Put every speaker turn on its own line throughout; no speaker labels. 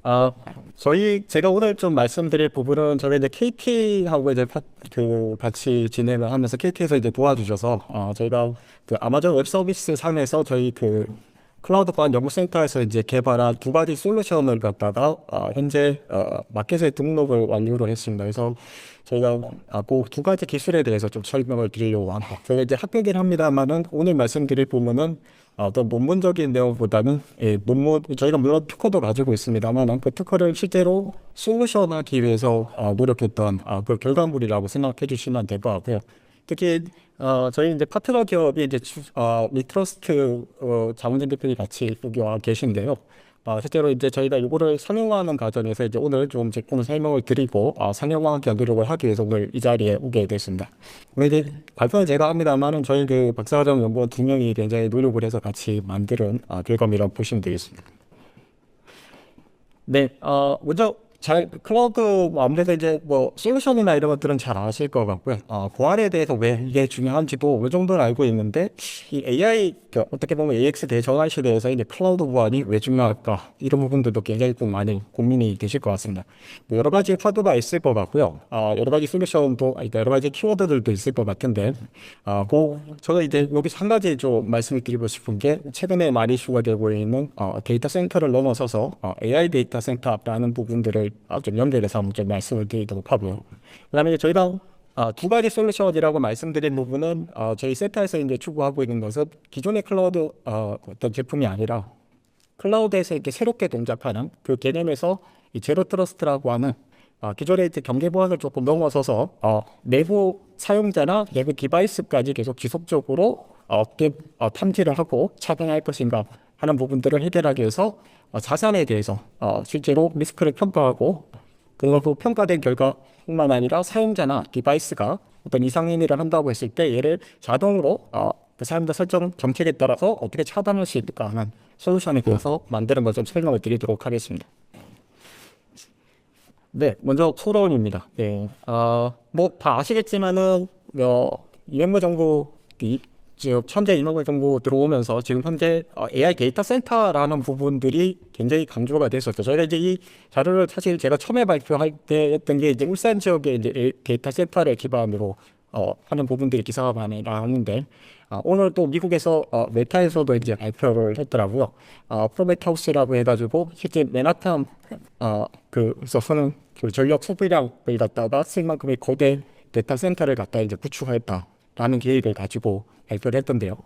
아, 제가 오늘 좀 말씀드릴 부분은 저희 이제 KT하고 이제 같이 진행을 하면서 KT에서 이제 도와주셔서, 저희가 그 아마존 웹 서비스 상에서 저희 클라우드 보안 연구센터에서 이제 개발한 두 가지 솔루션을 갖다가, 현재, 마켓에 등록을 완료를 했습니다. 그래서 저희가 그 두 가지 기술에 대해서 좀 설명을 드리려고 합니다. 저희가 이제 학교긴 합니다만은 오늘 말씀드릴 부분은 어떤 논문적인 내용보다는 저희가 물론 특허도 가지고 있습니다만 그 특허를 실제로 솔루션하기 위해서 노력했던 그 결과물이라고 생각해 주시면 될 것 같아요. 특히 저희 이제 파트너 기업이 이제 리트러스트 자문진 대표님 같이 여기 와 계신데요. 실제로 이제 저희가 이거를 상용화하는 과정에서 이제 오늘 좀 제품 설명을 드리고 상용화하기 노력을 하기 위해서 오늘 이 자리에 오게 됐습니다. 오늘 이제 발표는 제가 합니다만은 저희 그 박사과정 연구원 두 명이 굉장히 노력을 해서 같이 만드는 결과물이라고 보시면 되겠습니다. 네, 먼저 클라우드 아무래도 이제 뭐 솔루션이나 이런 것들은 잘 아실 것 같고요. 보안에 대해서 왜 이게 중요한지도 어느 정도는 알고 있는데 이 AI 어떻게 보면 AX 대전환 시대에서 이제 클라우드 보안이 왜 중요할까 이런 부분들도 굉장히 좀 많이 고민이 되실 것 같습니다. 뭐 여러 가지 파도가 있을 것 같고요. 여러 가지 솔루션도 여러 가지 키워드들도 있을 것 같은데, 저는 이제 여기서 한 가지 좀 말씀을 드리고 싶은 게 최근에 많이 이슈가 되고 있는 데이터 센터를 넘어서서 AI 데이터 센터라는 부분들을 좀 연결해서 한번 좀 말씀을 드리도록 하고요. 그다음에 저희가 두 가지 솔루션이라고 말씀드린 부분은 저희 세타에서 이제 추구하고 있는 것은 기존의 클라우드 어떤 제품이 아니라 클라우드에서 이렇게 새롭게 동작하는 그 개념에서 이 제로 트러스트라고 하는 기존의 이제 경계 보안을 조금 넘어서서 내부 사용자나 내부 디바이스까지 계속 지속적으로 어떻게 탐지를 하고 차단할 것인가 하는 부분들을 해결하기 위해서 자산에 대해서 실제로 리스크를 평가하고 그리고 평가된 결과뿐만 아니라 사용자나 디바이스가 어떤 이상 행위를 한다고 했을 때 얘를 자동으로 그 사용자 설정 정책에 따라서 어떻게 차단할 수 있을까 하는 솔루션에 대해서 만드는 걸 좀 설명을 드리도록 하겠습니다. 네, 먼저 소론입니다. 네, 뭐 다 아시겠지만은 유엔무 정부 지금 현재 인허가 정부 들어오면서 지금 현재 AI 데이터 센터라는 부분들이 굉장히 강조가 됐었죠. 저희가 이제 이 자료를 사실 제가 처음에 발표할 때 했던 게 이제 울산 지역의 이제 데이터 센터를 기반으로 하는 부분들이 기사가 많이 나왔는데 오늘 또 미국에서 메타에서도 이제 발표를 했더라고요. 프로메테우스라고 해가지고 실제 맨하탄 그래서 쓰는 그 전력 소비량을 갖다가 쓸 만큼의 거대 데이터 센터를 갖다 이제 구축하였다라는 계획을 가지고 발표를 했던데요.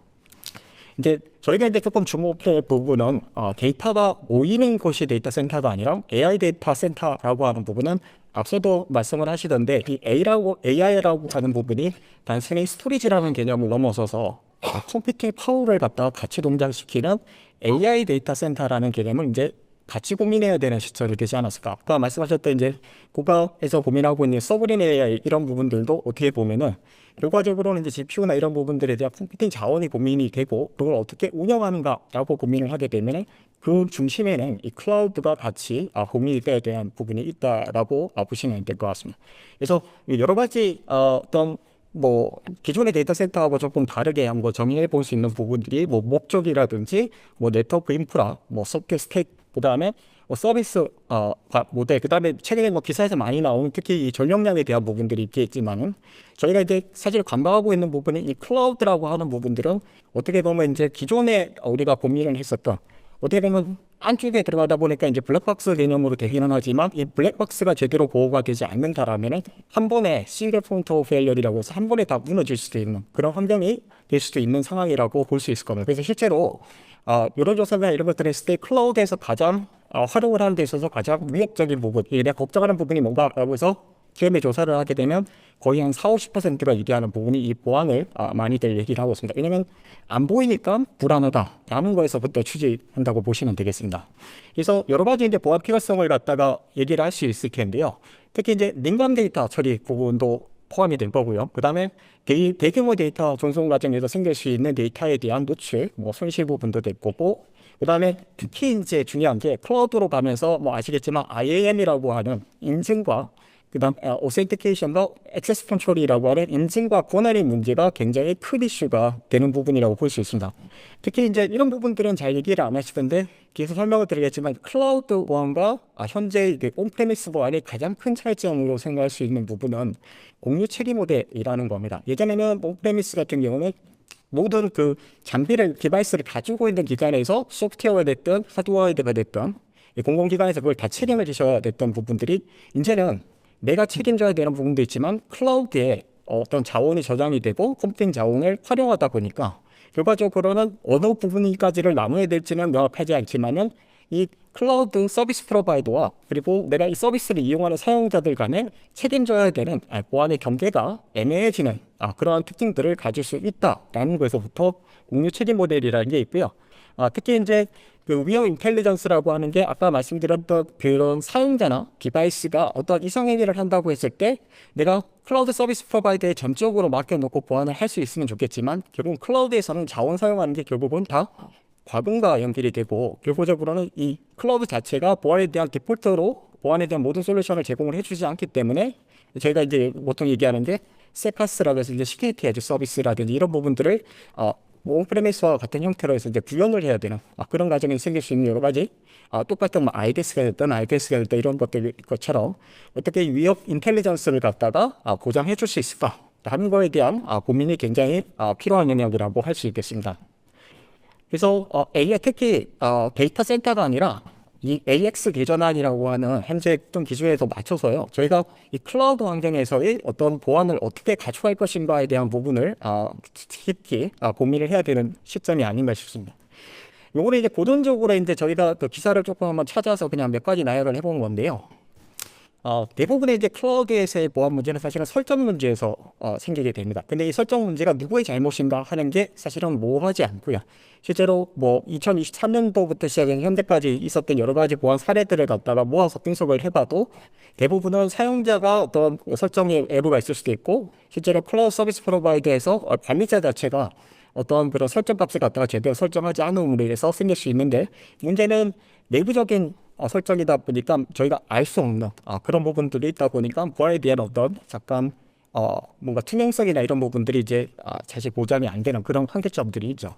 이제 저희가 이제 조금 주목할 부분은 데이터가 모이는 곳이 데이터 센터가 아니라 AI 데이터 센터라고 하는 부분은 앞서도 말씀을 하시던데 이 AI라고 하는 부분이 단순히 스토리지라는 개념을 넘어서서 컴퓨팅 파워를 갖다가 같이 동작시키는 AI 데이터 센터라는 개념을 이제 같이 고민해야 되는 시점이 되지 않았을까. 아까 말씀하셨던 이제 국가에서 고민하고 있는 서브린 AI 이런 부분들도 어떻게 보면은 결과적으로는 이제 GPU나 이런 부분들에 대한 컴퓨팅 자원이 고민이 되고 그걸 어떻게 운영하는가라고 고민을 하게 되면 그 중심에는 이 클라우드가 같이 고민이 돼야 되는 부분이 있다라고 보시면 될 것 같습니다. 그래서 여러 가지 어떤 뭐 기존의 데이터 센터하고 조금 다르게 한번 정의해 볼 수 있는 부분들이 뭐 목적이라든지 뭐 네트워크 인프라, 뭐 서킷 스택, 그다음에 서비스 모델, 그다음에 최근에 뭐 기사에서 많이 나오는 특히 이 전력량에 대한 부분들이 있겠지만은 저희가 이제 사실 관망하고 있는 부분이 이 클라우드라고 하는 부분들은 어떻게 보면 이제 기존에 우리가 고민을 했었던 어떻게 보면 안쪽에 들어가다 보니까 이제 블랙박스 개념으로 되기는 하지만 이 블랙박스가 제대로 보호가 되지 않는다라면은 한 번에 싱글 포인트 오브 페일리어라고 해서 한 번에 다 무너질 수도 있는 그런 환경이 될 수도 있는 상황이라고 볼 수 있을 겁니다. 그래서 실제로 여론조사나 이런 것들을 했을 때 클라우드에서 가장 활용을 하는 데 있어서 가장 위협적인 부분, 내가 걱정하는 부분이 뭔가라고 해서 기업의 조사를 하게 되면 거의 한 40~50%가 얘기하는 부분이 이 보안을 많이들 얘기를 하고 있습니다. 왜냐하면 안 보이니까 불안하다라는 거에서부터 추지한다고 보시면 되겠습니다. 그래서 여러 가지 이제 보안 필요성을 갖다가 얘기를 할 수 있을 텐데요. 특히 이제 민감 데이터 처리 부분도 포함이 된 거고요. 그 다음에 대규모 데이터 전송 과정에서 생길 수 있는 데이터에 대한 노출, 뭐 손실 부분도 될 거고, 그 다음에 특히 이제 중요한 게 클라우드로 가면서 뭐 아시겠지만 IAM이라고 하는 인증과 그다음 오센티케이션과 액세스 컨트롤이라고 하는 인증과 권한의 문제가 굉장히 큰 이슈가 되는 부분이라고 볼 수 있습니다. 특히 이제 이런 부분들은 잘 얘기를 안 하시던데 계속 설명을 드리겠지만 클라우드 보안과 현재 온프레미스 보안의 가장 큰 차이점으로 생각할 수 있는 부분은 공유 체계 모델이라는 겁니다. 예전에는 온프레미스 같은 경우는 모든 그 장비를 디바이스를 가지고 있는 기관에서 소프트웨어가 됐든 하드웨어가 됐든 공공기관에서 그걸 다 책임을 지셔야 됐던 부분들이 이제는 내가 책임져야 되는 부분도 있지만 클라우드에 어떤 자원이 저장이 되고 컴퓨팅 자원을 활용하다 보니까 결과적으로는 어느 부분까지를 나눠야 될지는 명확하지 않지만은 이 클라우드 서비스 프로바이더와 그리고 내가 이 서비스를 이용하는 사용자들 간에 책임져야 되는 보안의 경계가 애매해지는 그러한 특징들을 가질 수 있다라는 것에서부터 공유 책임 모델이라는 게 있고요. 특히 이제 그 위험 인텔리전스라고 하는 게 아까 말씀드렸던 그런 사용자나 디바이스가 어떤 이상행위를 한다고 했을 때 내가 클라우드 서비스 프로바이더에 전적으로 맡겨놓고 보안을 할 수 있으면 좋겠지만 결국 클라우드에서는 자원 사용하는 게 결국은 다 과금과 연결이 되고 결과적으로는 이 클라우드 자체가 보안에 대한 디폴트로 보안에 대한 모든 솔루션을 제공을 해주지 않기 때문에 저희가 이제 보통 얘기하는 게 세파스라고 해서 이제 시큐리티 에즈 서비스라든지 이런 부분들을 온프레미스와 같은 형태로 해서 이제 구현을 해야 되는 그런 과정이 생길 수 있는 여러 가지 똑같은 IDS가 됐든 IPS가 됐든 이런 것처럼 어떻게 위협 인텔리전스를 갖다가 보장해 줄 수 있을까 하는 거에 대한 고민이 굉장히 필요한 영역이라고 할 수 있겠습니다. 그래서 AI 특히 데이터 센터가 아니라 이 AX 계전환이라고 하는 현재 어떤 기준에서 맞춰서요. 저희가 이 클라우드 환경에서의 어떤 보안을 어떻게 가져갈 것인가에 대한 부분을 깊이 고민을 해야 되는 시점이 아닌가 싶습니다. 요거는 이제 고전적으로 이제 저희가 그 기사를 조금 한번 찾아서 그냥 몇 가지 나열을 해보는 건데요. 대부분의 이제 클라우드에서의 보안 문제는 사실은 설정 문제에서 생기게 됩니다. 근데 이 설정 문제가 누구의 잘못인가 하는 게 사실은 모호하지 않고요. 실제로 뭐 2023년도부터 시작해서 현재까지 있었던 여러 가지 보안 사례들을 갖다가 모아서 분석을 해봐도 대부분은 사용자가 어떤 설정에 애로가 있을 수도 있고 실제로 클라우드 서비스 프로바이더에서 관리자 자체가 어떤 그런 설정 값을 갖다가 제대로 설정하지 않음으로 인해서 생길 수 있는데 문제는 내부적인 설정이다 보니까 저희가 알 수 없는 그런 부분들이 있다 보니까 보안에 대한 어떤 잠깐 뭔가 투명성이나 이런 부분들이 이제 사실 보장이 안 되는 그런 한계점들이 있죠.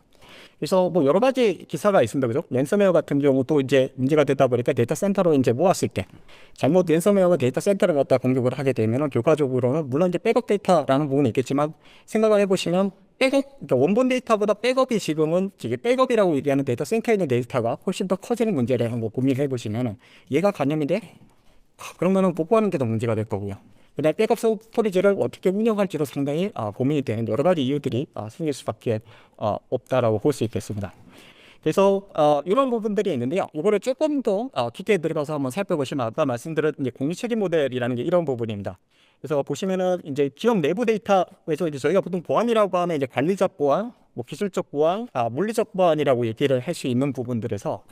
그래서 뭐 여러 가지 기사가 있습니다. 그죠? 랜섬웨어 같은 경우도 이제 문제가 되다 보니까 데이터 센터로 이제 모았을 때 잘못 랜섬웨어가 데이터 센터를 갖다 공격을 하게 되면은 결과적으로는 물론 이제 백업 데이터라는 부분이 있겠지만 생각을 해보시면 그러니까 원본 데이터보다 백업이 지금은 백업이라고 얘기하는 데이터 센터에 있는 데이터가 훨씬 더 커지는 문제를 뭐 고민을 해보시면은 얘가 가념이 돼? 그러면은 복구하는 게 더 문제가 될 거고요. 그다음에 백업 스토리지를 어떻게 운영할지도 상당히 고민이 되는 여러 가지 이유들이 생길 수밖에 없다라고 볼 수 있겠습니다. 그래서 이런 부분들이 있는데요. 이거를 조금 더 깊게 들어가서 한번 살펴보시면 아까 말씀드렸던 이제 공유 책임 모델이라는 게 이런 부분입니다. 그래서 보시면은 이제 기업 내부 데이터에서 이제 저희가 보통 보안이라고 하면 이제 관리적 보안, 뭐 기술적 보안, 물리적 보안이라고 얘기를 할 수 있는 부분들에서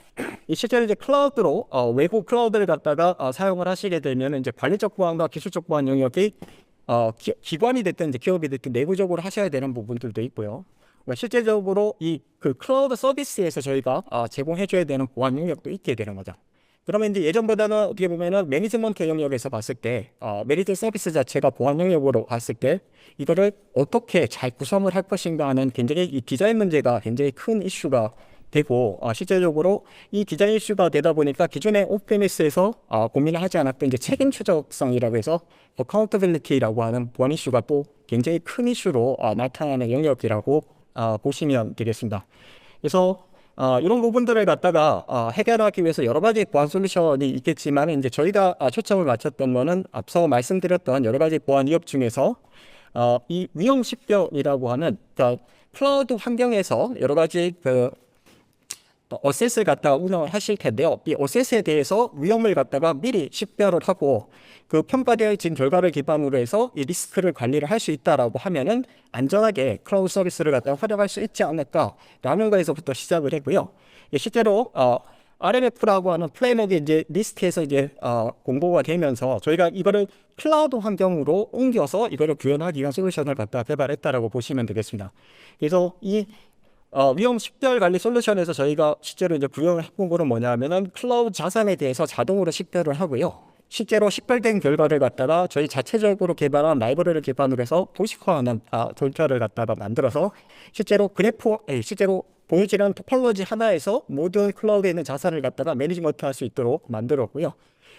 이 실제로 이제 클라우드로 외부 클라우드를 갖다가 사용을 하시게 되면 이제 관리적 보안과 기술적 보안 영역이 기관이 됐든 이제 기업이 됐든 내부적으로 하셔야 되는 부분들도 있고요. 그러니까 실제적으로 이 그 클라우드 서비스에서 저희가 제공해줘야 되는 보안 영역도 있게 되는 거죠. 그러면 이제 예전보다는 어떻게 보면은 매니지먼트 영역에서 봤을 때 매니지 서비스 자체가 보안 영역으로 봤을 때 이거를 어떻게 잘 구성을 할 것인가 하는 굉장히 이 디자인 문제가 굉장히 큰 이슈가 되고 실제적으로 이 디자인 이슈가 되다 보니까 기존의 오프레미스에서 고민을 하지 않았던 이제 책임 추적성이라고 해서 어카운터빌리티라고 하는 보안 이슈가 또 굉장히 큰 이슈로 나타나는 영역이라고 보시면 되겠습니다. 그래서 이런 부분들을 갖다가 해결하기 위해서 여러 가지 보안 솔루션이 있겠지만 이제 저희가 초점을 맞췄던 거는 앞서 말씀드렸던 여러 가지 보안 위협 중에서 이 위험 식별이라고 하는 그러니까 클라우드 환경에서 여러 가지 그 어셋을 갖다가 운영을 하실 텐데요. 이 어셋에 대해서 위험을 갖다가 미리 식별을 하고 그 평가되어진 결과를 기반으로 해서 이 리스크를 관리를 할 수 있다라고 하면은 안전하게 클라우드 서비스를 갖다가 활용할 수 있지 않을까라는 거에서부터 시작을 했고요. 실제로 RMF라고 하는 플레이맥이 이제 리스트에서 이제 공고가 되면서 저희가 이거를 클라우드 환경으로 옮겨서 이거를 구현하기 위한 솔루션을 갖다가 개발했다라고 보시면 되겠습니다. 그래서 이 위험 식별 관리 솔루션에서 저희가 실제로 이제 구현을 해본 거는 뭐냐면은 클라우드 자산에 대해서 자동으로 식별을 하고요. 실제로 식별된 결과를 갖다가 저희 자체적으로 개발한 라이브러리를 기반으로 해서 도식화하는 절차를 갖다가 만들어서 실제로 실제로 보여지는 토폴로지 하나에서 모든 클라우드에 있는 자산을 갖다가 매니지먼트 할 수 있도록 만들었고요.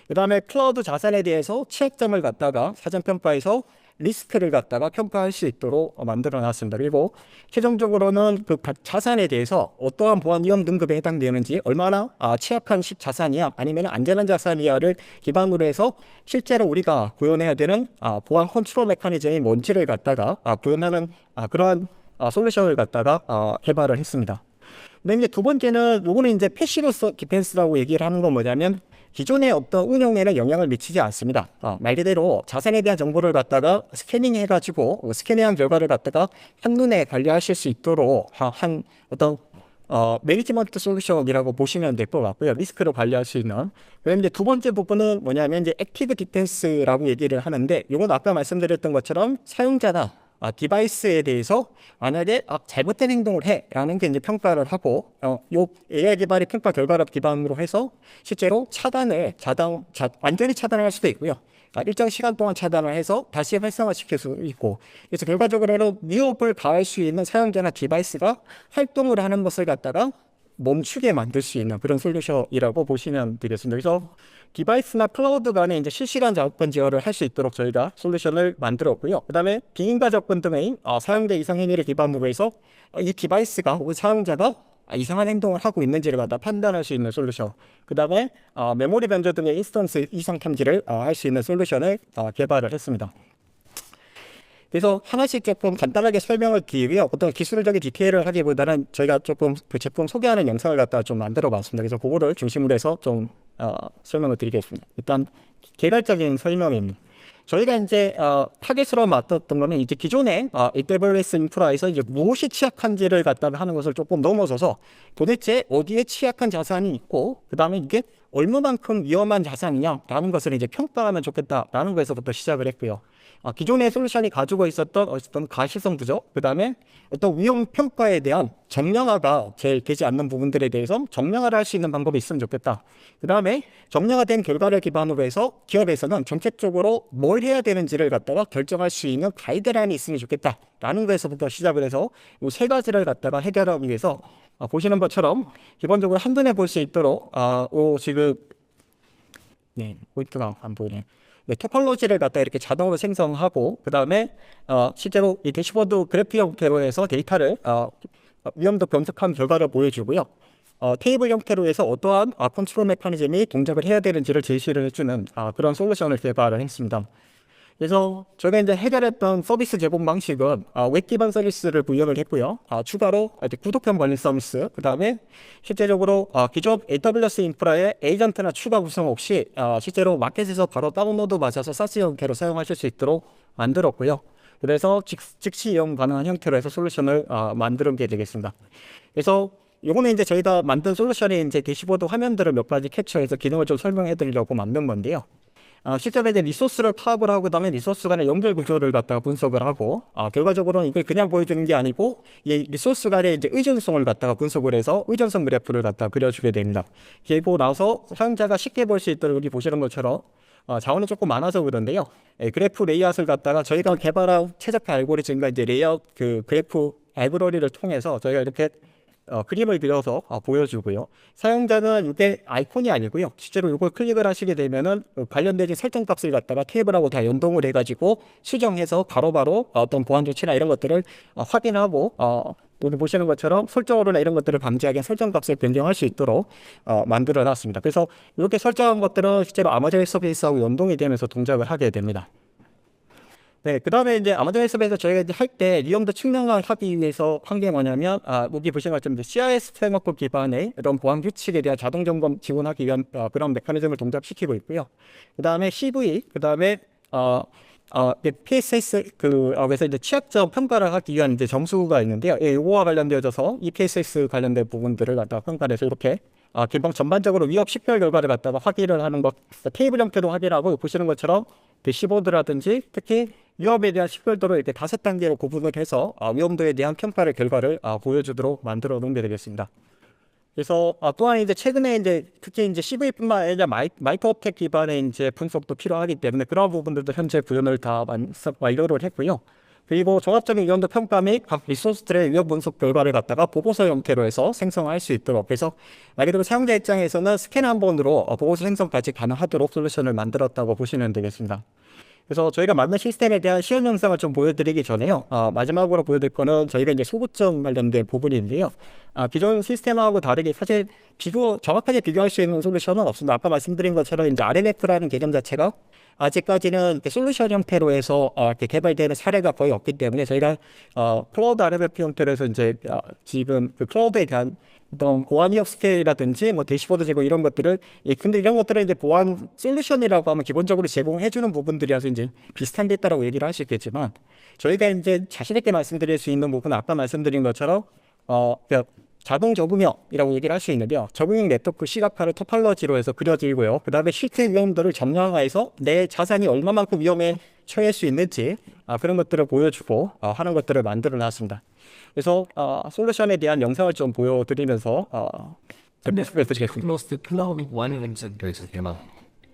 그 다음에 클라우드 자산에 대해서 취약점을 갖다가 사전 평가에서 리스크를 갖다가 평가할 수 있도록 만들어 놨습니다. 그리고 최종적으로는 그 자산에 대해서 어떠한 보안 위험 등급에 해당되는지, 얼마나 취약한 자산이야 아니면 안전한 자산이야를 기반으로 해서 실제로 우리가 구현해야 되는 보안 컨트롤 메커니즘이 뭔지를 갖다가 구현하는 그러한 솔루션을 갖다가 개발을 했습니다. 근데 이제 두 번째는, 요거는 이제 패시브 디펜스라고 얘기를 하는 건 뭐냐면, 기존의 어떤 운영에는 영향을 미치지 않습니다. 말 그대로 자산에 대한 정보를 갖다가 스캐닝해가지고 스캐닝한 결과를 갖다가 한눈에 관리하실 수 있도록 한 어떤 매니지먼트 솔루션이라고 보시면 될 것 같고요. 리스크를 관리할 수 있는. 그다음에 이제 두 번째 부분은 뭐냐면 이제 액티브 디펜스라고 얘기를 하는데, 이건 아까 말씀드렸던 것처럼 사용자나 디바이스에 대해서 만약에 잘못된 행동을 해 라는 게 이제 평가를 하고, 요 AI 개발의 평가 결과를 기반으로 해서 실제로 완전히 차단할 수도 있고요. 일정 시간 동안 차단을 해서 다시 활성화시킬 수 있고, 그래서 결과적으로는 위협을 가할 수 있는 사용자나 디바이스가 활동을 하는 것을 갖다가 멈추게 만들 수 있는 그런 솔루션이라고 보시면 되겠습니다. 그래서 디바이스나 클라우드 간에 이제 실시간 접근 제어를 할 수 있도록 저희가 솔루션을 만들었고요. 그 다음에 비인가 접근 등의 사용자 이상 행위를 기반으로 해서 이 디바이스가 혹은 사용자가 이상한 행동을 하고 있는지를 갖다 판단할 수 있는 솔루션. 그 다음에 메모리 변조 등의 인스턴스 이상 탐지를 할 수 있는 솔루션을 개발을 했습니다. 그래서 하나씩 조금 간단하게 설명을 드리고요. 어떤 기술적인 디테일을 하기보다는 저희가 조금 그 제품 소개하는 영상을 갖다 좀 만들어 봤습니다. 그래서 그거를 중심으로 해서 좀 설명을 드리겠습니다. 일단 개괄적인 설명입니다. 저희가 이제 타겟으로 맡았던 거는 이제 기존의 AWS 인프라에서 이제 무엇이 취약한지를 갖다가 하는 것을 조금 넘어서서 도대체 어디에 취약한 자산이 있고, 그 다음에 이게 얼마만큼 위험한 자산이냐라는 것을 이제 평가하면 좋겠다라는 것에서부터 시작을 했고요. 기존의 솔루션이 가지고 있었던 어떤 가시성 부족, 그 다음에 어떤 위험 평가에 대한 정량화가 제일 되지 않는 부분들에 대해서 정량화를 할 수 있는 방법이 있으면 좋겠다. 그 다음에 정량화된 결과를 기반으로 해서 기업에서는 정책적으로 뭘 해야 되는지를 갖다가 결정할 수 있는 가이드라인이 있으면 좋겠다 라는 것에서부터 시작을 해서 이 세 가지를 갖다가 해결하기 위해서 보시는 것처럼 기본적으로 한눈에 볼 수 있도록 지금 포인트가 안 보이네. 토폴로지를 갖다 이렇게 자동으로 생성하고, 그 다음에 실제로 이 대시보드 그래프 형태로 해서 데이터를 위험도 분석한 결과를 보여주고요. 테이블 형태로 해서 어떠한 컨트롤 메커니즘이 동작을 해야 되는지를 제시를 해주는 그런 솔루션을 개발을 했습니다. 그래서 저희가 이제 해결했던 서비스 제공 방식은 웹 기반 서비스를 구현을 했고요. 추가로 구독형 관리 서비스, 그 다음에 실제적으로 기존 AWS 인프라의 에이전트나 추가 구성 없이 실제로 마켓에서 바로 다운로드 받아서 사스 형태로 사용하실 수 있도록 만들었고요. 그래서 즉시 이용 가능한 형태로 해서 솔루션을 만드는 게 되겠습니다. 그래서 요거는 이제 저희가 만든 솔루션이 이제 대시보드 화면들을 몇 가지 캡처해서 기능을 좀 설명해 드리려고 만든 건데요. 실제로 이제 리소스를 파악을 하고, 그다음에 리소스 간의 연결 구조를 갖다가 분석을 하고, 결과적으로는 이걸 그냥 보여주는 게 아니고, 이 리소스 간의 이제 의존성을 갖다가 분석을 해서 의존성 그래프를 갖다 그려주게 됩니다. 그리고 나서 사용자가 쉽게 볼 수 있도록 여기 보시는 것처럼 자원이 조금 많아서 그런데요. 그래프 레이아웃을 갖다가 저희가 개발한 최적화 알고리즘과 이제 레이아웃 그 그래프 라이브러리를 통해서 저희가 이렇게 그림을 그려서 보여주고요. 사용자는 이게 아이콘이 아니고요. 실제로 이걸 클릭을 하시게 되면은 관련된 설정 값을 갖다가 테이블하고 다 연동을 해가지고 수정해서 바로바로 어떤 보안 조치나 이런 것들을 확인하고 여기 보시는 것처럼 설정으로나 이런 것들을 방지하기 위한 설정 값을 변경할 수 있도록 만들어 놨습니다. 그래서 이렇게 설정한 것들은 실제로 아마존 웹 서비스하고 연동이 되면서 동작을 하게 됩니다. 네, 그 다음에 이제 아마존 웹 서비스 저희가 이제 할 때 위험도 측량을 하기 위해서 한 게 뭐냐면, 여기 보시는 것처럼 CIS 프레임워크 기반의 이런 보안 규칙에 대한 자동 점검 지원하기 위한 그런 메커니즘을 동작시키고 있고요. 그 다음에 CV, 그 다음에 PSS 그래서 이제 취약점 평가를 하기 위한 이제 점수가 있는데요. 이거와 관련되어져서 이 PSS 관련된 부분들을 갖다가 평가를 해서 이렇게 전반적으로 위협 식별 결과를 갖다가 확인을 하는 것, 테이블 형태도 확인하고, 보시는 것처럼 대시보드라든지 특히 위험에 대한 식별도를 이렇게 5단계로 구분을 해서 위험도에 대한 평가를 결과를 보여주도록 만들어 놓은 게 되겠습니다. 그래서 또한 이제 최근에 이제 특히 이제 CV뿐만 아니라 마이크로 오브젝트 기반의 이제 분석도 필요하기 때문에 그런 부분들도 현재 구현을 다 완료를 했고요. 그리고 종합적인 위험도 평가 및 각 리소스들의 위험 분석 결과를 갖다가 보고서 형태로 해서 생성할 수 있도록, 그래서 말 그대로 사용자 입장에서는 스캔 한 번으로 보고서 생성까지 가능하도록 솔루션을 만들었다고 보시면 되겠습니다. 그래서 저희가 만든 시스템에 대한 시연 영상을 좀 보여드리기 전에요. 마지막으로 보여드릴 거는 저희가 이제 소구점 관련된 부분인데요. 기존 시스템하고 다르게 사실 정확하게 비교할 수 있는 솔루션은 없습니다. 아까 말씀드린 것처럼 이제 RMF라는 개념 자체가 아직까지는 솔루션 형태로 해서 이렇게 개발되는 사례가 거의 없기 때문에 저희가 클라우드 RMF 형태로 해서 이제 지금 그 클라우드에 대한 어떤 보안 위협 스케일이라든지 뭐 대시보드 제공 이런 것들을, 근데 이런 것들은 이제 보안 솔루션이라고 하면 기본적으로 제공해주는 부분들이라서 이제 비슷한 데 있다라고 얘기를 할 수 있겠지만, 저희가 이제 자신 있게 말씀드릴 수 있는 부분은 아까 말씀드린 것처럼 자동 적응형이라고 얘기를 할 수 있는데요. 적응형 네트워크 시각화를 토폴로지로 해서 그려지고요. 그 다음에 실제 위험도를 점령해서 내 자산이 얼마만큼 위험에 처할 수 있는지 그런 것들을 보여주고 하는 것들을 만들어 놨습니다. 그래서 솔루션에 대한 영상을 좀 보여드리면서
트러스트 클라우드 보안연구센터에서 개발,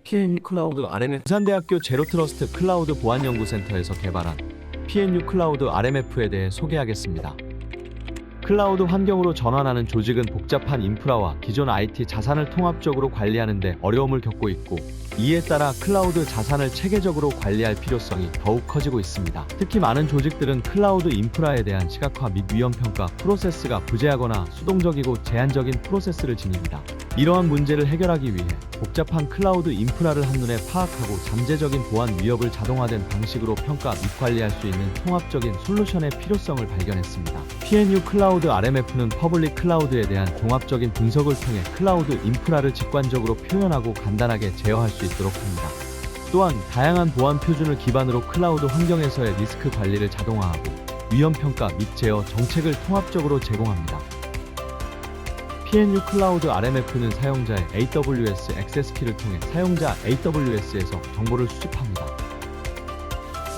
PNU 클라우드 RMF, 부산대학교 제로트러스트 클라우드 보안연구센터에서 개발한 PNU 클라우드 RMF에 대해 소개하겠습니다. 클라우드 환경으로 전환하는 조직은 복잡한 인프라와 기존 IT 자산을 통합적으로 관리하는 데 어려움을 겪고 있고, 이에 따라 클라우드 자산을 체계적으로 관리할 필요성이 더욱 커지고 있습니다. 특히 많은 조직들은 클라우드 인프라에 대한 시각화 및 위험 평가 프로세스가 부재하거나 수동적이고 제한적인 프로세스를 지닙니다. 이러한 문제를 해결하기 위해 복잡한 클라우드 인프라를 한눈에 파악하고 잠재적인 보안 위협을 자동화된 방식으로 평가 및 관리할 수 있는 통합적인 솔루션의 필요성을 발견했습니다. PNU 클라우드 RMF는 퍼블릭 클라우드에 대한 종합적인 분석을 통해 클라우드 인프라를 직관적으로 표현하고 간단하게 제어할 수 있도록 합니다. 또한 다양한 보안 표준을 기반으로 클라우드 환경에서의 리스크 관리를 자동화하고 위험 평가 및 제어 정책을 통합적으로 제공합니다. PNU 클라우드 RMF는 사용자의 AWS 액세스 키를 통해 사용자 AWS에서 정보를 수집합니다.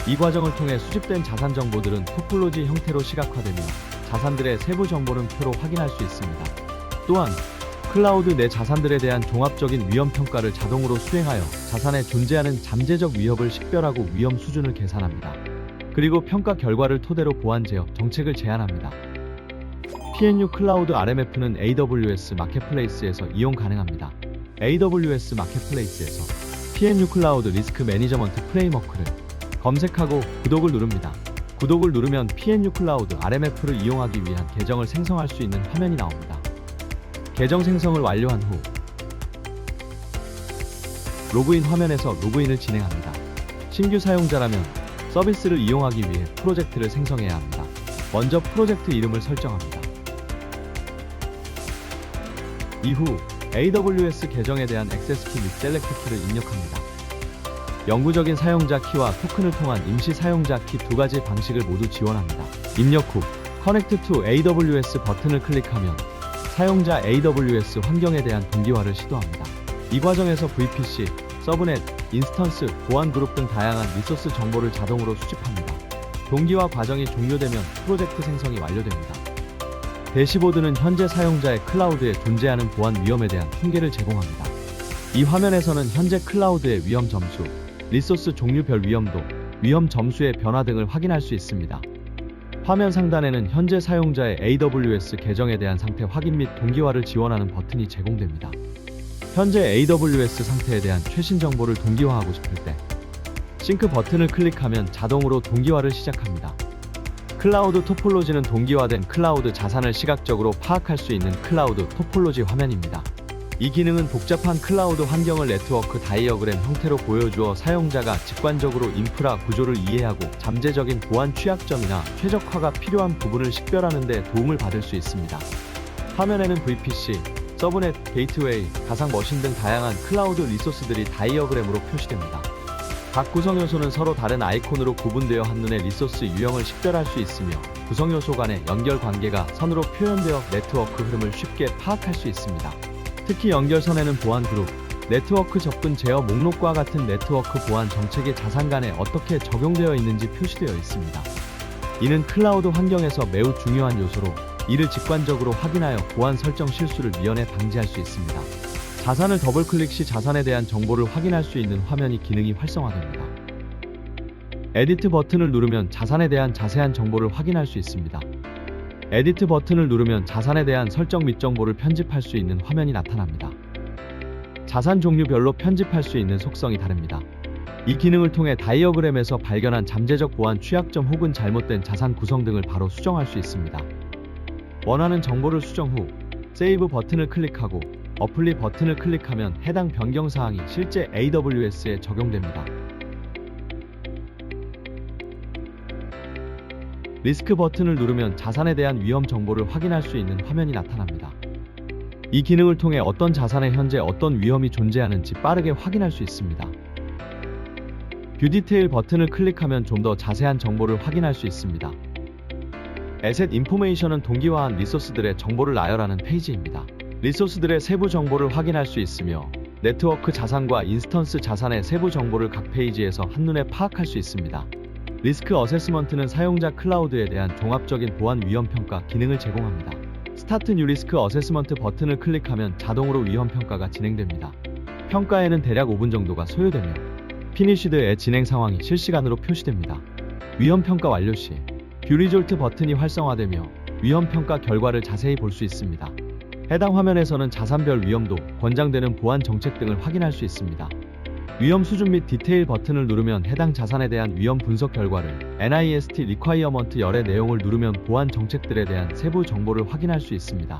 이 과정을 통해 수집된 자산 정보들은 토폴로지 형태로 시각화되며 자산들의 세부 정보는 표로 확인할 수 있습니다. 또한 클라우드 내 자산들에 대한 종합적인 위험 평가를 자동으로 수행하여 자산에 존재하는 잠재적 위협을 식별하고 위험 수준을 계산합니다. 그리고 평가 결과를 토대로 보안 제어 정책을 제안합니다. PNU 클라우드 RMF는 AWS 마켓플레이스에서 이용 가능합니다. AWS 마켓플레이스에서 PNU 클라우드 리스크 매니저먼트 프레임워크를 검색하고 구독을 누릅니다. 구독을 누르면 PNU 클라우드 RMF를 이용하기 위한 계정을 생성할 수 있는 화면이 나옵니다. 계정 생성을 완료한 후 로그인 화면에서 로그인을 진행합니다. 신규 사용자라면 서비스를 이용하기 위해 프로젝트를 생성해야 합니다. 먼저 프로젝트 이름을 설정합니다. 이후 AWS 계정에 대한 액세스 키 및 셀렉트 키를 입력합니다. 영구적인 사용자 키와 토큰을 통한 임시 사용자 키 두 가지 방식을 모두 지원합니다. 입력 후 Connect to AWS 버튼을 클릭하면 사용자 AWS 환경에 대한 동기화를 시도합니다. 이 과정에서 VPC, 서브넷, 인스턴스, 보안 그룹 등 다양한 리소스 정보를 자동으로 수집합니다. 동기화 과정이 종료되면 프로젝트 생성이 완료됩니다. 대시보드는 현재 사용자의 클라우드에 존재하는 보안 위험에 대한 통계를 제공합니다. 이 화면에서는 현재 클라우드의 위험 점수, 리소스 종류별 위험도, 위험 점수의 변화 등을 확인할 수 있습니다. 화면 상단에는 현재 사용자의 AWS 계정에 대한 상태 확인 및 동기화를 지원하는 버튼이 제공됩니다. 현재 AWS 상태에 대한 최신 정보를 동기화하고 싶을 때 싱크 버튼을 클릭하면 자동으로 동기화를 시작합니다. 클라우드 토폴로지는 동기화된 클라우드 자산을 시각적으로 파악할 수 있는 클라우드 토폴로지 화면입니다. 이 기능은 복잡한 클라우드 환경을 네트워크 다이어그램 형태로 보여주어 사용자가 직관적으로 인프라 구조를 이해하고 잠재적인 보안 취약점이나 최적화가 필요한 부분을 식별하는 데 도움을 받을 수 있습니다. 화면에는 VPC, 서브넷, 게이트웨이, 가상 머신 등 다양한 클라우드 리소스들이 다이어그램으로 표시됩니다. 각 구성 요소는 서로 다른 아이콘으로 구분되어 한눈에 리소스 유형을 식별할 수 있으며 구성 요소 간의 연결 관계가 선으로 표현되어 네트워크 흐름을 쉽게 파악할 수 있습니다. 특히 연결선에는 보안 그룹, 네트워크 접근 제어 목록과 같은 네트워크 보안 정책이 자산 간에 어떻게 적용되어 있는지 표시되어 있습니다. 이는 클라우드 환경에서 매우 중요한 요소로 이를 직관적으로 확인하여 보안 설정 실수를 미연에 방지할 수 있습니다. 자산을 더블클릭 시 자산에 대한 정보를 확인할 수 있는 화면이 기능이 활성화됩니다. 에디트 버튼을 누르면 자산에 대한 자세한 정보를 확인할 수 있습니다. 에디트 버튼을 누르면 자산에 대한 설정 및 정보를 편집할 수 있는 화면이 나타납니다. 자산 종류별로 편집할 수 있는 속성이 다릅니다. 이 기능을 통해 다이어그램에서 발견한 잠재적 보안 취약점 혹은 잘못된 자산 구성 등을 바로 수정할 수 있습니다. 원하는 정보를 수정 후 세이브 버튼을 클릭하고 어플리 버튼을 클릭하면 해당 변경 사항이 실제 AWS에 적용됩니다. 리스크 버튼을 누르면 자산에 대한 위험 정보를 확인할 수 있는 화면이 나타납니다. 이 기능을 통해 어떤 자산에 현재 어떤 위험이 존재하는지 빠르게 확인할 수 있습니다. 뷰 디테일 버튼을 클릭하면 좀 더 자세한 정보를 확인할 수 있습니다. 에셋 인포메이션은 동기화한 리소스들의 정보를 나열하는 페이지입니다. 리소스들의 세부 정보를 확인할 수 있으며 네트워크 자산과 인스턴스 자산의 세부 정보를 각 페이지에서 한눈에 파악할 수 있습니다. 리스크 어세스먼트는 사용자 클라우드에 대한 종합적인 보안 위험 평가 기능을 제공합니다. 스타트 뉴 리스크 어세스먼트 버튼을 클릭하면 자동으로 위험 평가가 진행됩니다. 평가에는 대략 5분 정도가 소요되며 피니시드의 진행 상황이 실시간으로 표시됩니다. 위험 평가 완료 시 뷰 리졸트 버튼이 활성화되며 위험 평가 결과를 자세히 볼 수 있습니다. 해당 화면에서는 자산별 위험도, 권장되는 보안 정책 등을 확인할 수 있습니다. 위험 수준 및 디테일 버튼을 누르면 해당 자산에 대한 위험 분석 결과를, NIST 리콰이어먼트 열의 내용을 누르면 보안 정책들에 대한 세부 정보를 확인할 수 있습니다.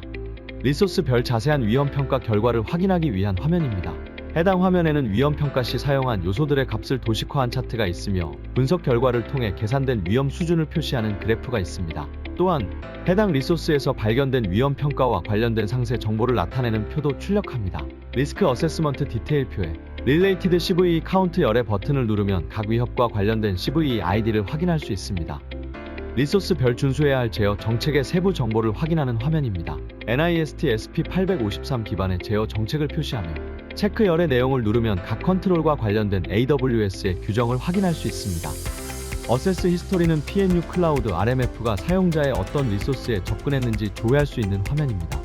리소스별 자세한 위험 평가 결과를 확인하기 위한 화면입니다. 해당 화면에는 위험 평가 시 사용한 요소들의 값을 도식화한 차트가 있으며 분석 결과를 통해 계산된 위험 수준을 표시하는 그래프가 있습니다. 또한 해당 리소스에서 발견된 위험 평가와 관련된 상세 정보를 나타내는 표도 출력합니다. 리스크 어세스먼트 디테일 표에 Related CVE 카운트 열의 버튼을 누르면 각 위협과 관련된 CVE 아이디를 확인할 수 있습니다. 리소스별 준수해야 할 제어 정책의 세부 정보를 확인하는 화면입니다. NIST SP853 기반의 제어 정책을 표시하며 체크 열의 내용을 누르면 각 컨트롤과 관련된 AWS의 규정을 확인할 수 있습니다. 어세스 히스토리는 PNU 클라우드 RMF가 사용자의 어떤 리소스에 접근했는지 조회할 수 있는 화면입니다.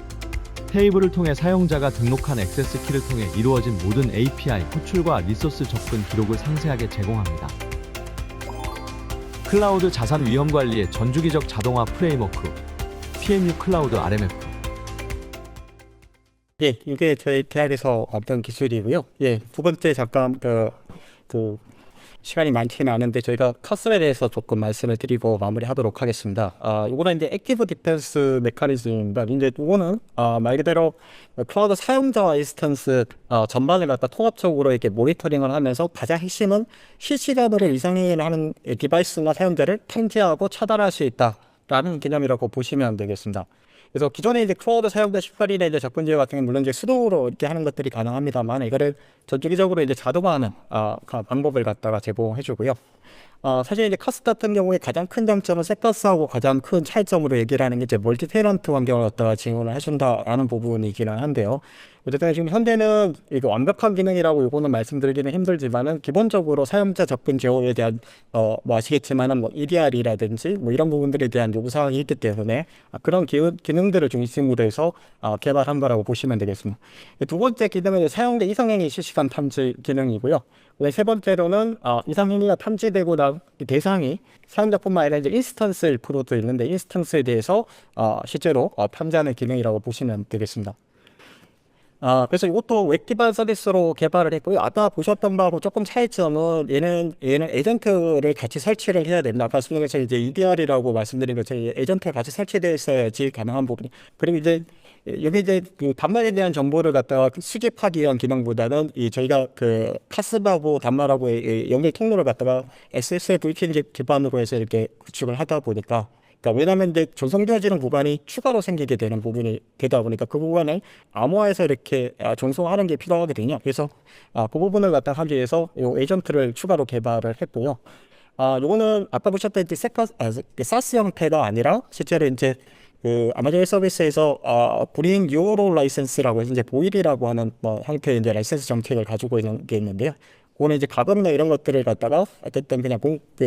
테이블을 통해 사용자가 등록한 액세스 키를 통해 이루어진 모든 API 호출과 리소스 접근 기록을 상세하게 제공합니다. 클라우드 자산 위험 관리의 전주기적 자동화 프레임워크 PNU 클라우드 RMF.
예, 이게 저희 대학에서 어떤 기술이고요. 예, 두 번째 잠깐 시간이 많지는 않은데 저희가 커스에 대해서 조금 말씀을 드리고 마무리하도록 하겠습니다. 이거는 이제 액티브 디펜스 메커니즘입니다. 이제 이거는 말 그대로 클라우드 사용자와 인스턴스 전반을 갖다 통합적으로 이렇게 모니터링을 하면서 가장 핵심은 실시간으로 이상행위를 하는 디바이스나 사용자를 탐지하고 차단할 수 있다라는 개념이라고 보시면 되겠습니다. 그래서 기존에 이제 클라우드 사용자 18일에 이제 접근 제어 같은 게 물론 이제 수동으로 이렇게 하는 것들이 가능합니다만 이거를 전주기적으로 이제 자동화하는 방법을 갖다가 제공해 주고요. 사실 이제 카스 같은 경우에 가장 큰 장점은 세커스하고 가장 큰 차이점으로 얘기를 하는 게 이제 멀티 테넌트 환경을 갖다가 지원을 해준다라는 부분이기는 한데요. 어쨌든 지금 현대는 이거 완벽한 기능이라고 이거는 말씀드리기는 힘들지만은 기본적으로 사용자 접근 제어에 대한 뭐 아시겠지만은 뭐 EDR이라든지 뭐 이런 부분들에 대한 요구사항이 있기 때문에 그런 기능들을 중심으로 해서 개발한 거라고 보시면 되겠습니다. 두 번째 기능은 사용자 이상행위 실시간 탐지 기능이고요. 세 번째로는 이상행위가 탐지되고 난 대상이 사용자뿐만 아니라 이제 인스턴스 프로도 있는데 인스턴스에 대해서 실제로 탐지하는 기능이라고 보시면 되겠습니다. 그래서 이것도 웹 기반 서비스로 개발을 했고요. 아까 보셨던 바하고 조금 차이점은 얘는 에이전트를 같이 설치를 해야 됩니다. 아까 설명에서 이제 EDR이라고 말씀드린 것처럼 에이전트가 같이 설치되어 있어야지 가능한 부분이. 그리고 이제 여기 이제 그 단말에 대한 정보를 갖다가 수집하기 위한 기능보다는 저희가 그 카스하고 단말하고의 연결 통로를 갖다가 SSL-VPN 기반으로 해서 이렇게 구축을 하다 보니까 그러니까 왜냐하면 이제 전송되어지는 구간이 추가로 생기게 되는 부분이 되다 보니까 그 구간을 암호화해서 이렇게 전송하는 게 필요하거든요. 그래서 그 부분을 갖다 하기 위해서 이 에이전트를 추가로 개발을 했고요. 요거는 아까 보셨던 이제 사스 형태가 아니라 실제로 이제 그 아마존 서비스에서 브링 유어로 라이센스라고 해서 이제 보일이라고 하는 뭐 형태의 이제 라이센스 정책을 가지고 있는 게 있는데요. 그거는 이제 가금이나 이런 것들을 갖다가 어쨌든 그냥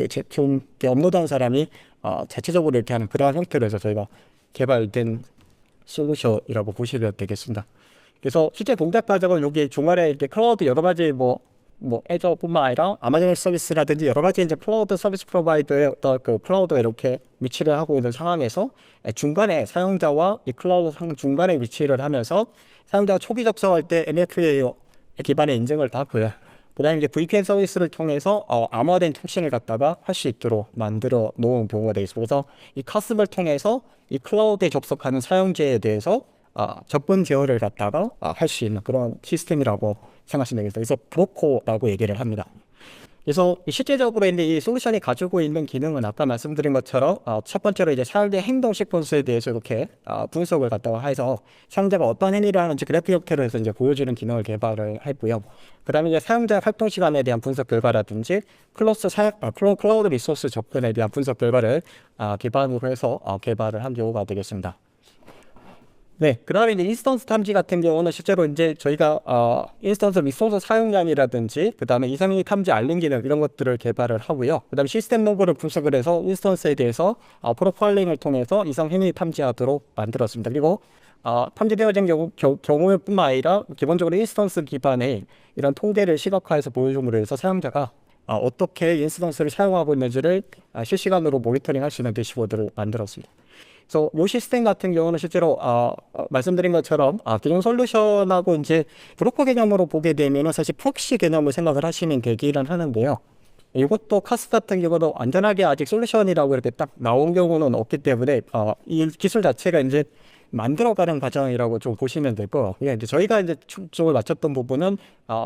제품 업로드한 사람이 자체적으로 이렇게 하는 그러한 형태로 해서 저희가 개발된 솔루션이라고 보시면 되겠습니다. 그래서 실제 동작 과정은 여기 중간에 이렇게 클라우드 여러 가지 뭐 애저뿐만 아니라 아마존 서비스라든지 여러 가지 이제 클라우드 서비스 프로바이더의 어떤 그 클라우드가 이렇게 위치를 하고 있는 상황에서 중간에 사용자와 이 클라우드 중간에 위치를 하면서 사용자가 초기 접속할 때 MFA 기반의 인증을 다 하고요. 그다음에 이제 VPN 서비스를 통해서 암호화된 통신을 갖다가 할 수 있도록 만들어 놓은 경우가 되겠습니다. 그래서 이 카스를 통해서 이 클라우드에 접속하는 사용자에 대해서 접근 제어를 갖다가 할 수 있는 그런 시스템이라고 생각하시면 되겠습니다. 그래서 브로커라고 얘기를 합니다. 그래서 실제적으로 이제 이 솔루션이 가지고 있는 기능은 아까 말씀드린 것처럼 첫 번째로 이제 사용자 행동 시퀀스에 대해서 이렇게 분석을 갖다가 해서 사용자가 어떤 행위를 하는지 그래픽 형태로 해서 이제 보여주는 기능을 개발을 했고요. 그다음에 이제 사용자 활동 시간에 대한 분석 결과라든지 클라우드 리소스 접근에 대한 분석 결과를 기반으로 해서 개발을 한 경우가 되겠습니다. 네, 그 다음에 이제 인스턴스 탐지 같은 경우는 실제로 이제 저희가 인스턴스 리소스 사용량이라든지 그 다음에 이상행위 탐지 알림 기능 이런 것들을 개발을 하고요. 그 다음에 시스템 로그를 분석을 해서 인스턴스에 대해서 프로파일링을 통해서 이상행위 탐지하도록 만들었습니다. 그리고 탐지되어진 경우뿐만 아니라 기본적으로 인스턴스 기반의 이런 통계를 시각화해서 보여줌으로 해서 사용자가 어떻게 인스턴스를 사용하고 있는지를 실시간으로 모니터링할 수 있는 대시보드를 만들었습니다. 그래서 이 시스템 같은 경우는 실제로 말씀드린 것처럼 기존 솔루션하고 이제 브로커 개념으로 보게 되면은 사실 프록시 개념을 생각을 하시면 되기는 하는데요. 이것도 카스 같은 경우는 완전하게 아직 솔루션이라고 이렇게 딱 나온 경우는 없기 때문에 이 기술 자체가 이제 만들어가는 과정이라고 좀 보시면 되고, 이제 저희가 이제 초점을 맞췄던 부분은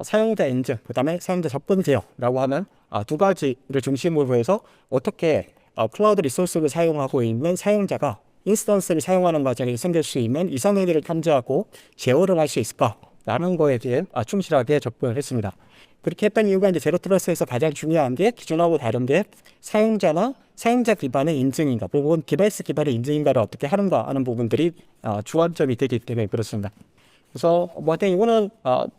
사용자 인증, 그다음에 사용자 접근 제어라고 하는 두 가지를 중심으로 해서 어떻게 클라우드 리소스를 사용하고 있는 사용자가 인스턴스를 사용하는 과정에 생길 수 있는 이상행위를 탐지하고 제어를 할 수 있을까라는 거에 대해 충실하게 접근을 했습니다. 그렇게 했던 이유가 이제 제로 트러스트에서 가장 중요한 게 기존하고 다른 게 사용자나 사용자 기반의 인증인가, 혹은 디바이스 기반의 인증인가를 어떻게 하는가 하는 부분들이 주안점이 되기 때문에 그렇습니다. 그래서 하여튼 이거는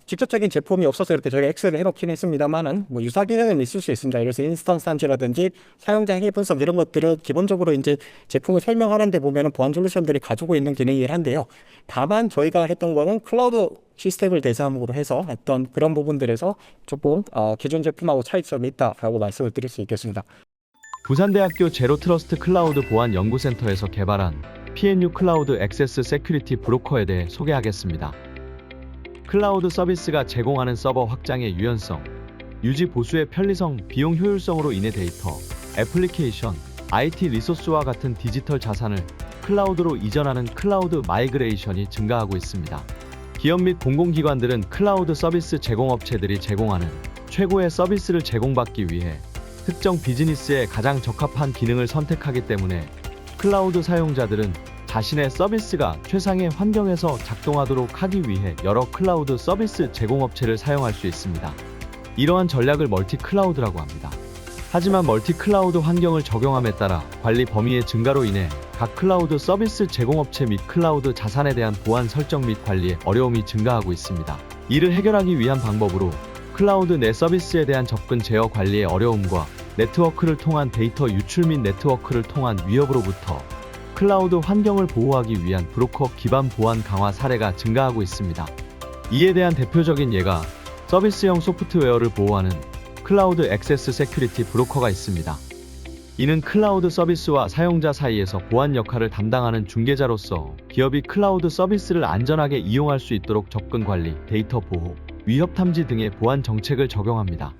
직접적인 제품이 없어서 이렇게 저희가 엑셀을 해놓긴 했습니다만은 유사 기능은 있을 수 있습니다. 그래서 인스턴스 탐지라든지 사용자 행위 분석 이런 것들을 기본적으로 이제 제품을 설명하는데 보면은 보안 솔루션들이 가지고 있는 기능이긴 한데요. 다만 저희가 했던 거는 클라우드 시스템을 대상으로 해서 했던 그런 부분들에서 조금 기존 제품하고 차이점이 있다라고 말씀을 드릴 수 있겠습니다.
부산대학교 제로 트러스트 클라우드 보안 연구센터에서 개발한 PNU 클라우드 액세스 세큐리티 브로커에 대해 소개하겠습니다. 클라우드 서비스가 제공하는 서버 확장의 유연성, 유지 보수의 편리성, 비용 효율성으로 인해 데이터, 애플리케이션, IT 리소스와 같은 디지털 자산을 클라우드로 이전하는 클라우드 마이그레이션이 증가하고 있습니다. 기업 및 공공기관들은 클라우드 서비스 제공업체들이 제공하는 최고의 서비스를 제공받기 위해 특정 비즈니스에 가장 적합한 기능을 선택하기 때문에 클라우드 사용자들은 자신의 서비스가 최상의 환경에서 작동하도록 하기 위해 여러 클라우드 서비스 제공업체를 사용할 수 있습니다. 이러한 전략을 멀티 클라우드라고 합니다. 하지만 멀티 클라우드 환경을 적용함에 따라 관리 범위의 증가로 인해 각 클라우드 서비스 제공업체 및 클라우드 자산에 대한 보안 설정 및 관리에 어려움이 증가하고 있습니다. 이를 해결하기 위한 방법으로 클라우드 내 서비스에 대한 접근 제어 관리의 어려움과 네트워크를 통한 데이터 유출 및 네트워크를 통한 위협으로부터 클라우드 환경을 보호하기 위한 브로커 기반 보안 강화 사례가 증가하고 있습니다. 이에 대한 대표적인 예가 서비스형 소프트웨어를 보호하는 클라우드 액세스 세큐리티 브로커가 있습니다. 이는 클라우드 서비스와 사용자 사이에서 보안 역할을 담당하는 중개자로서 기업이 클라우드 서비스를 안전하게 이용할 수 있도록 접근 관리, 데이터 보호, 위협 탐지 등의 보안 정책을 적용합니다.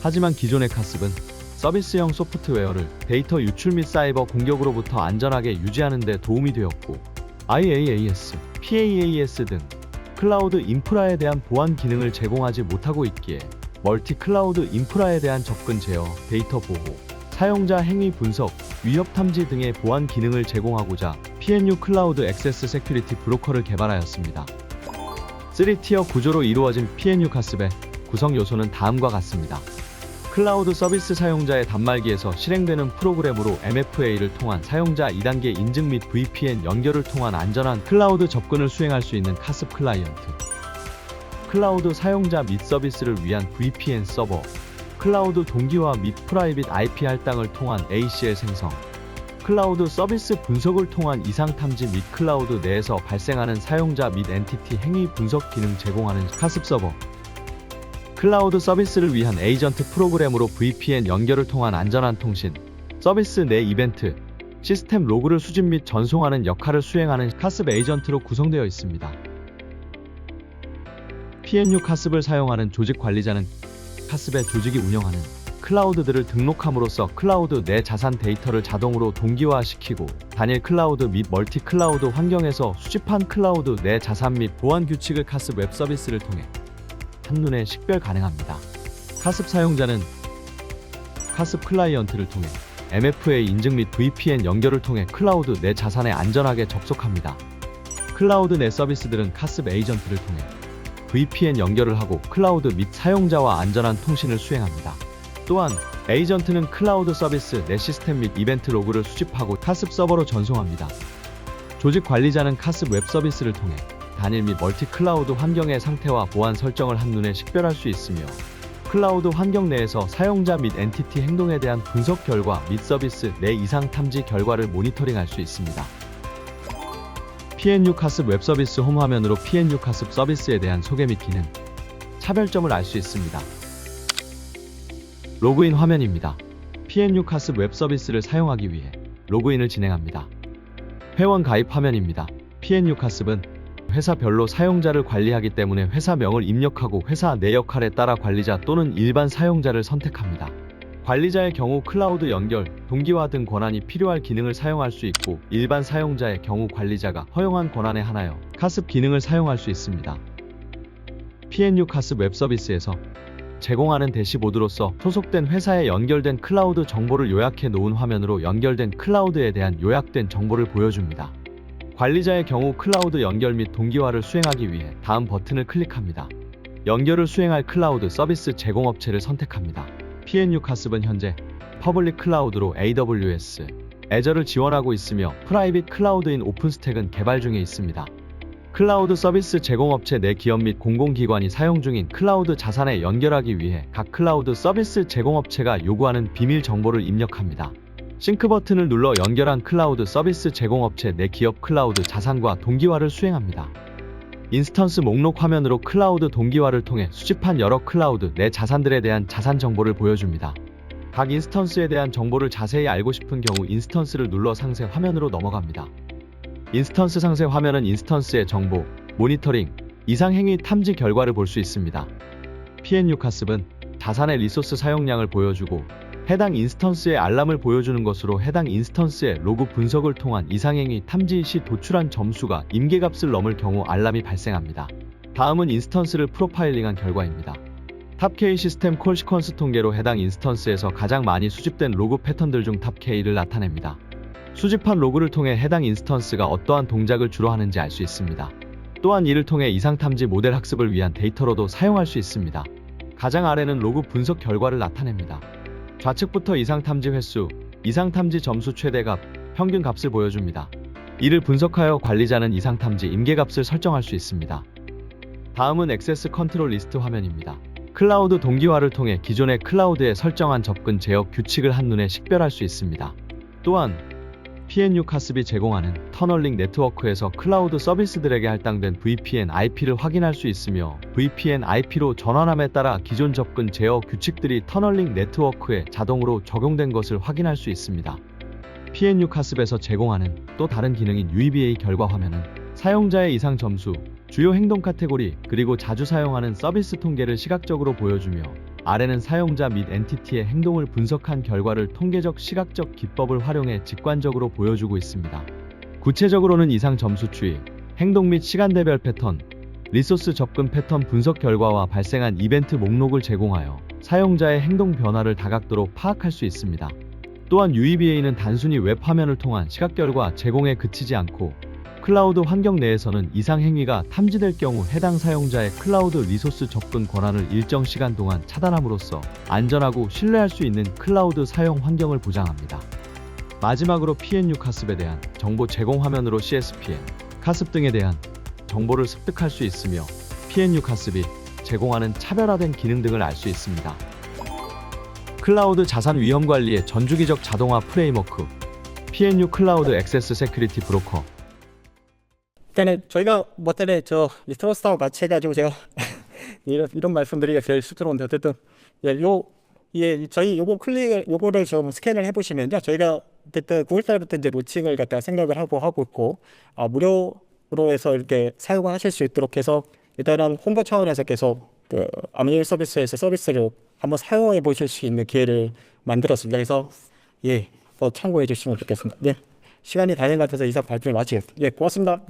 하지만 기존의 카습은 서비스형 소프트웨어를 데이터 유출 및 사이버 공격으로부터 안전하게 유지하는 데 도움이 되었고, IaaS, PaaS 등 클라우드 인프라에 대한 보안 기능을 제공하지 못하고 있기에 멀티 클라우드 인프라에 대한 접근 제어, 데이터 보호, 사용자 행위 분석, 위협 탐지 등의 보안 기능을 제공하고자 PNU 클라우드 액세스 세큐리티 브로커를 개발하였습니다. 3티어 구조로 이루어진 PNU 카습의 구성 요소는 다음과 같습니다. 클라우드 서비스 사용자의 단말기에서 실행되는 프로그램으로 MFA를 통한 사용자 2단계 인증 및 VPN 연결을 통한 안전한 클라우드 접근을 수행할 수 있는 카습 클라이언트, 클라우드 사용자 및 서비스를 위한 VPN 서버, 클라우드 동기화 및 프라이빗 IP 할당을 통한 ACL 생성, 클라우드 서비스 분석을 통한 이상 탐지 및 클라우드 내에서 발생하는 사용자 및 엔티티 행위 분석 기능 제공하는 카습 서버. 클라우드 서비스를 위한 에이전트 프로그램으로 VPN 연결을 통한 안전한 통신, 서비스 내 이벤트, 시스템 로그를 수집 및 전송하는 역할을 수행하는 카습 에이전트로 구성되어 있습니다. PNU 카습을 사용하는 조직 관리자는 카습의 조직이 운영하는 클라우드들을 등록함으로써 클라우드 내 자산 데이터를 자동으로 동기화시키고 단일 클라우드 및 멀티 클라우드 환경에서 수집한 클라우드 내 자산 및 보안 규칙을 카습 웹 서비스를 통해 한눈에 식별 가능합니다. 카습 사용자는 카습 클라이언트를 통해 MFA 인증 및 VPN 연결을 통해 클라우드 내 자산에 안전하게 접속합니다. 클라우드 내 서비스들은 카습 에이전트를 통해 VPN 연결을 하고 클라우드 및 사용자와 안전한 통신을 수행합니다. 또한 에이전트는 클라우드 서비스 내 시스템 및 이벤트 로그를 수집하고 카습 서버로 전송합니다. 조직 관리자는 카습 웹 서비스를 통해 단일 및 멀티 클라우드 환경의 상태와 보안 설정을 한눈에 식별할 수 있으며 클라우드 환경 내에서 사용자 및 엔티티 행동에 대한 분석 결과 및 서비스 내 이상 탐지 결과를 모니터링할 수 있습니다. PNU 카습 웹 서비스 홈 화면으로 PNU 카습 서비스에 대한 소개 및 기능, 차별점을 알 수 있습니다. 로그인 화면입니다. PNU 카습 웹 서비스를 사용하기 위해 로그인을 진행합니다. 회원 가입 화면입니다. PNU 카습은 회사별로 사용자를 관리하기 때문에 회사명을 입력하고 회사 내 역할에 따라 관리자 또는 일반 사용자를 선택합니다. 관리자의 경우 클라우드 연결, 동기화 등 권한이 필요할 기능을 사용할 수 있고 일반 사용자의 경우 관리자가 허용한 권한에 한하여 카습 기능을 사용할 수 있습니다. PNU 카습 웹 서비스에서 제공하는 대시보드로서 소속된 회사에 연결된 클라우드 정보를 요약해 놓은 화면으로 연결된 클라우드에 대한 요약된 정보를 보여줍니다. 관리자의 경우 클라우드 연결 및 동기화를 수행하기 위해 다음 버튼을 클릭합니다. 연결을 수행할 클라우드 서비스 제공업체를 선택합니다. PNU 카습은 현재 퍼블릭 클라우드로 AWS, Azure를 지원하고 있으며 프라이빗 클라우드인 오픈스택은 개발 중에 있습니다. 클라우드 서비스 제공업체 내 기업 및 공공기관이 사용 중인 클라우드 자산에 연결하기 위해 각 클라우드 서비스 제공업체가 요구하는 비밀 정보를 입력합니다. 싱크 버튼을 눌러 연결한 클라우드 서비스 제공업체 내 기업 클라우드 자산과 동기화를 수행합니다. 인스턴스 목록 화면으로 클라우드 동기화를 통해 수집한 여러 클라우드 내 자산들에 대한 자산 정보를 보여줍니다. 각 인스턴스에 대한 정보를 자세히 알고 싶은 경우 인스턴스를 눌러 상세 화면으로 넘어갑니다. 인스턴스 상세 화면은 인스턴스의 정보, 모니터링, 이상 행위 탐지 결과를 볼 수 있습니다. PNU 카습은 자산의 리소스 사용량을 보여주고 해당 인스턴스의 알람을 보여주는 것으로 해당 인스턴스의 로그 분석을 통한 이상행위 탐지 시 도출한 점수가 임계값을 넘을 경우 알람이 발생합니다. 다음은 인스턴스를 프로파일링한 결과입니다. 탑K 시스템 콜 시퀀스 통계로 해당 인스턴스에서 가장 많이 수집된 로그 패턴들 중 탑K를 나타냅니다. 수집한 로그를 통해 해당 인스턴스가 어떠한 동작을 주로 하는지 알 수 있습니다. 또한 이를 통해 이상 탐지 모델 학습을 위한 데이터로도 사용할 수 있습니다. 가장 아래는 로그 분석 결과를 나타냅니다. 좌측부터 이상 탐지 횟수, 이상 탐지 점수 최대값, 평균 값을 보여줍니다. 이를 분석하여 관리자는 이상 탐지 임계값을 설정할 수 있습니다. 다음은 액세스 컨트롤 리스트 화면입니다. 클라우드 동기화를 통해 기존의 클라우드에 설정한 접근 제어 규칙을 한눈에 식별할 수 있습니다. 또한 PNU 카습이 제공하는 터널링 네트워크에서 클라우드 서비스들에게 할당된 VPN IP를 확인할 수 있으며 VPN IP로 전환함에 따라 기존 접근 제어 규칙들이 터널링 네트워크에 자동으로 적용된 것을 확인할 수 있습니다. PNU 카습에서 제공하는 또 다른 기능인 UEBA 결과 화면은 사용자의 이상 점수, 주요 행동 카테고리, 그리고 자주 사용하는 서비스 통계를 시각적으로 보여주며 아래는 사용자 및 엔티티의 행동을 분석한 결과를 통계적 시각적 기법을 활용해 직관적으로 보여주고 있습니다. 구체적으로는 이상 점수 추이, 행동 및 시간대별 패턴, 리소스 접근 패턴 분석 결과와 발생한 이벤트 목록을 제공하여 사용자의 행동 변화를 다각도로 파악할 수 있습니다. 또한 UEBA는 단순히 웹 화면을 통한 시각 결과 제공에 그치지 않고 클라우드 환경 내에서는 이상 행위가 탐지될 경우 해당 사용자의 클라우드 리소스 접근 권한을 일정 시간 동안 차단함으로써 안전하고 신뢰할 수 있는 클라우드 사용 환경을 보장합니다. 마지막으로 PNU 카습에 대한 정보 제공 화면으로 CSPM, 카습 등에 대한 정보를 습득할 수 있으며 PNU 카습이 제공하는 차별화된 기능 등을 알 수 있습니다. 클라우드 자산 위험 관리의 전주기적 자동화 프레임워크 PNU 클라우드 액세스 세큐리티 브로커.
일단은 저희가 뭐 때문에 저 트러스트하고 마치해가지고 제가 이런 말씀드리기가 제일 쑥스러운데 어쨌든 저희 요거를 좀 스캔을 해보시면요, 저희가 어쨌든 9월달부터 이제 로칭을 갖다 생각을 하고 있고 무료로 해서 이렇게 사용하실 수 있도록 해서 일단은 홍보 차원에서 계속 그 아미일 서비스에서 서비스를 한번 사용해 보실 수 있는 기회를 만들었습니다. 그래서 참고해 주시면 좋겠습니다. 네, 시간이 다 된 것 같아서 이상 발표를 마치겠습니다. 고맙습니다.